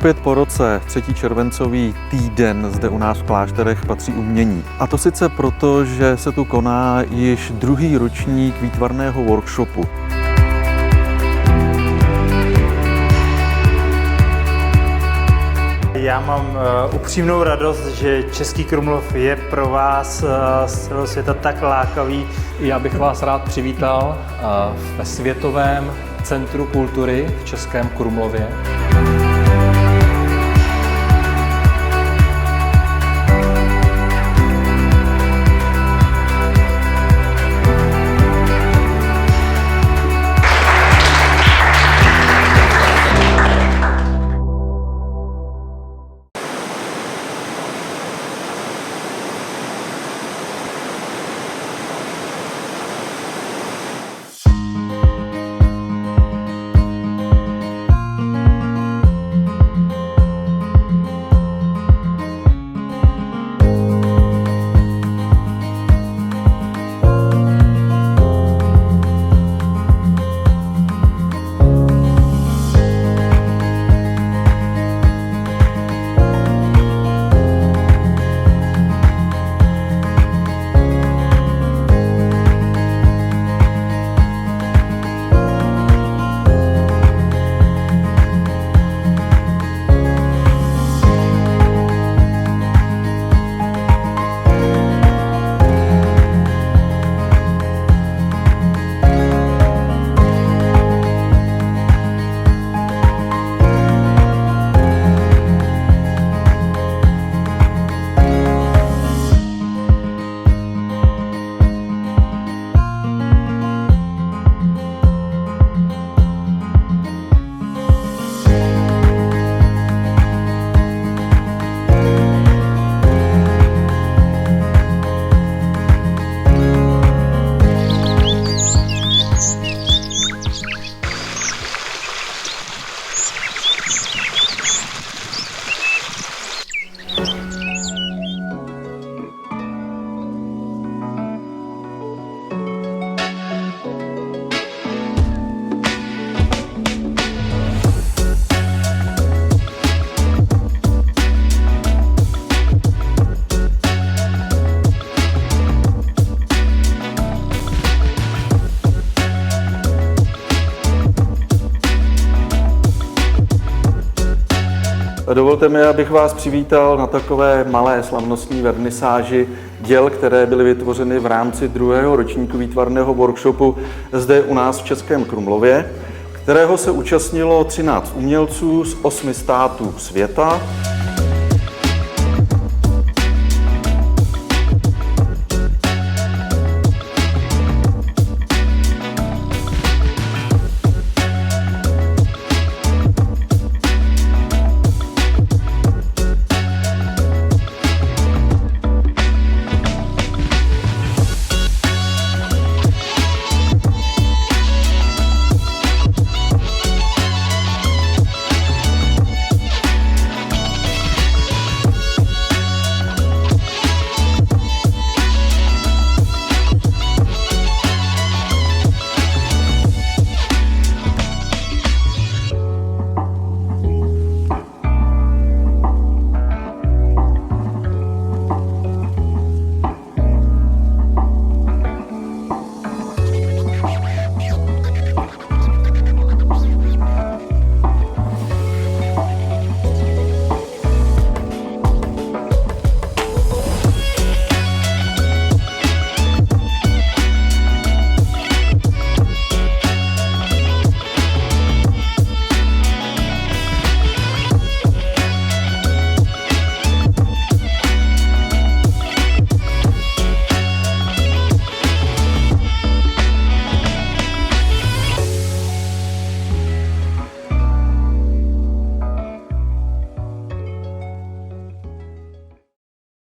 Opět po roce 3. červencový týden zde u nás v Klášterech patří umění. A to sice proto, že se tu koná již druhý ročník výtvarného workshopu. Já mám upřímnou radost, že Český Krumlov je pro vás z celého světa tak lákavý. Já bych vás rád přivítal ve Světovém centru kultury v Českém Krumlově. Dovolte mi, abych vás přivítal na takové malé slavnostní vernisáži děl, které byly vytvořeny v rámci druhého ročníku výtvarného workshopu zde u nás v Českém Krumlově, kterého se účastnilo 13 umělců z 8 států světa.